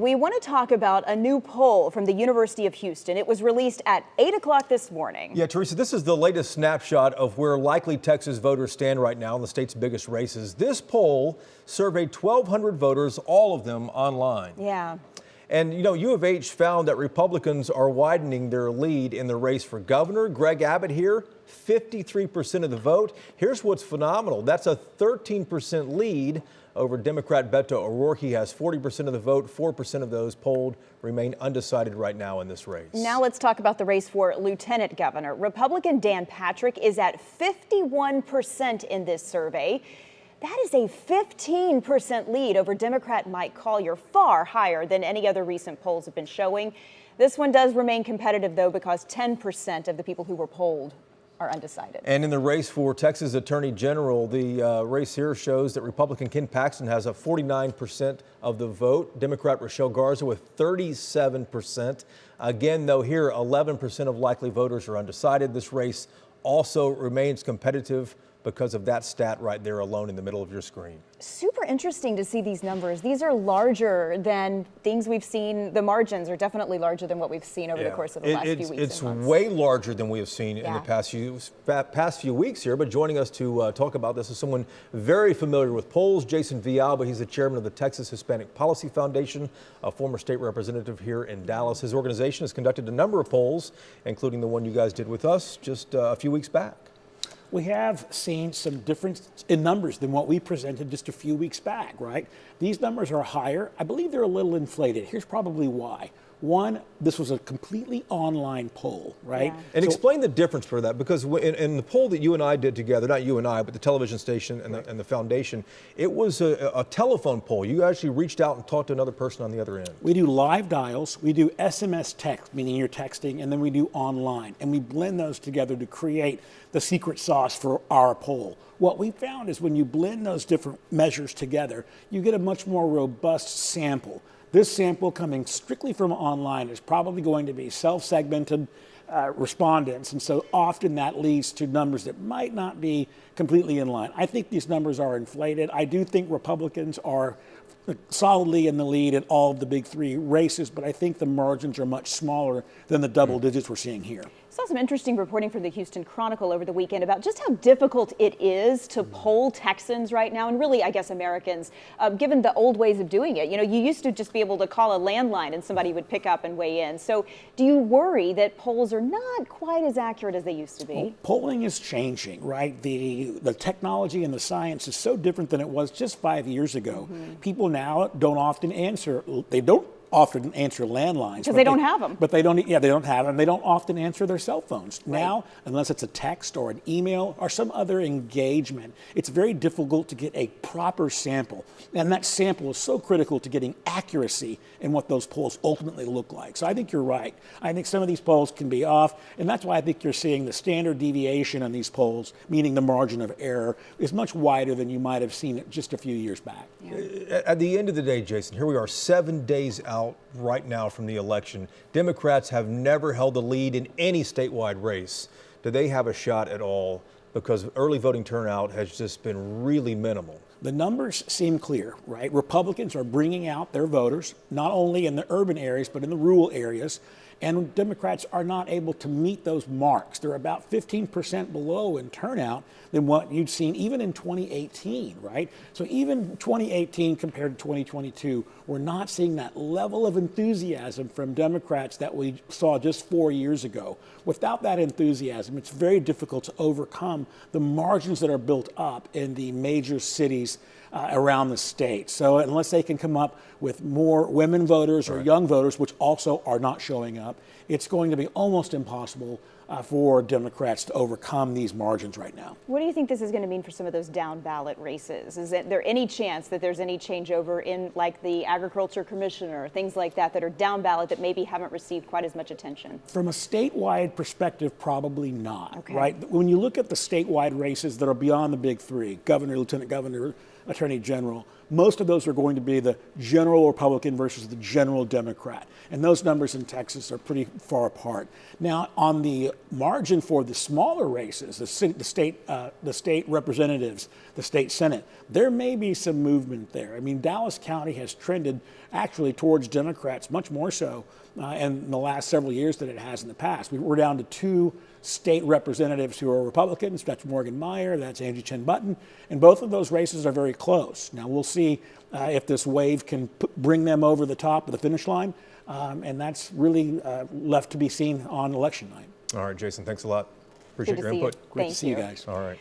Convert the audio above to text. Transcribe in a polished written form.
We want to talk about a new poll from the University of Houston. It was released at 8 o'clock this morning. Yeah, Teresa, this is the latest snapshot of where likely Texas voters stand right now in the state's biggest races. This poll surveyed 1,200 voters, all of them online. Yeah. And, you know, U of H found that Republicans are widening their lead in the race for governor. Greg Abbott here, 53% of the vote. Here's what's phenomenal. That's a 13% lead over Democrat Beto O'Rourke. He has 40% of the vote. 4% of those polled remain undecided right now in this race. Now let's talk about the race for lieutenant governor. Republican Dan Patrick is at 51% in this survey. That is a 15% lead over Democrat Mike Collier, far higher than any other recent polls have been showing. This one does remain competitive, though, because 10% of the people who were polled are undecided. And in the race for Texas Attorney General, the race here shows that Republican Ken Paxton has a 49% of the vote. Democrat Rochelle Garza with 37%. Again, though, here 11% of likely voters are undecided. This race also remains competitive because of that stat right there alone in the middle of your screen. Super interesting to see these numbers. These are larger than things we've seen. The margins are definitely larger than what we've seen over the course of the last few weeks. It's way larger than we have seen in the past few weeks here. But joining us to talk about this is someone very familiar with polls, Jason Villalba. He's the chairman of the Texas Hispanic Policy Foundation, a former state representative here in Dallas. His organization has conducted a number of polls, including the one you guys did with us just a few weeks back. We have seen some difference in numbers than what we presented just a few weeks back, right? These numbers are higher. I believe they're a little inflated. Here's probably why. One, this was a completely online poll, right? Yeah. And explain the difference for that, because in the poll that you and I did together, not you and I, but the television station and the foundation, it was a telephone poll. You actually reached out and talked to another person on the other end. We do live dials, we do SMS text, meaning you're texting, and then we do online. And we blend those together to create the secret sauce for our poll. What we found is when you blend those different measures together, you get a much more robust sample. This sample coming strictly from online is probably going to be self-segmented respondents, and so often that leads to numbers that might not be completely in line. I think these numbers are inflated. I do think Republicans are solidly in the lead in all of the big three races, but I think the margins are much smaller than the double digits we're seeing here. Saw some interesting reporting from the Houston Chronicle over the weekend about just how difficult it is to poll Texans right now, and really, I guess, Americans, given the old ways of doing it. You know, you used to just be able to call a landline and somebody would pick up and weigh in. So do you worry that polls are not quite as accurate as they used to be? Well, polling is changing, right? The technology and the science is so different than it was just 5 years ago. People now don't often answer landlines because they don't have them. But they don't have them. They don't often answer their cell phones. Right. Now, unless it's a text or an email or some other engagement, it's very difficult to get a proper sample. And that sample is so critical to getting accuracy in what those polls ultimately look like. So I think you're right. I think some of these polls can be off, and that's why I think you're seeing the standard deviation on these polls, meaning the margin of error, is much wider than you might have seen it just a few years back. Yeah. At the end of the day, Jason, here we are 7 days out right now from the election. Democrats have never held the lead in any statewide race. Do they have a shot at all? Because early voting turnout has just been really minimal. The numbers seem clear, right? Republicans are bringing out their voters, not only in the urban areas, but in the rural areas. And Democrats are not able to meet those marks. They're about 15% below in turnout than what you'd seen even in 2018, right? So even 2018 compared to 2022, we're not seeing that level of enthusiasm from Democrats that we saw just 4 years ago. Without that enthusiasm, it's very difficult to overcome the margins that are built up in the major cities around the state. So unless they can come up with more women voters or young voters, which also are not showing up, it's going to be almost impossible for Democrats to overcome these margins right now. What do you think this is going to mean for some of those down ballot races? Is there any chance that there's any changeover in, like, the agriculture commissioner, things like that are down ballot that maybe haven't received quite as much attention? From a statewide perspective, probably not, okay. Right? When you look at the statewide races that are beyond the big three, governor, lieutenant governor, attorney general, most of those are going to be the general Republican versus the general Democrat. And those numbers in Texas are pretty far apart. Now, on the margin for the smaller races, the state representatives, the state Senate, there may be some movement there. I mean, Dallas County has trended actually towards Democrats, much more so in the last several years than it has in the past. We're down to 2 state representatives who are Republicans. That's Morgan Meyer, that's Angie Chen Button, and both of those races are very close. Now we'll see if this wave can bring them over the top of the finish line, and that's really left to be seen on election night. All right, Jason, thanks a lot. Appreciate your input. Great to see you guys. All right.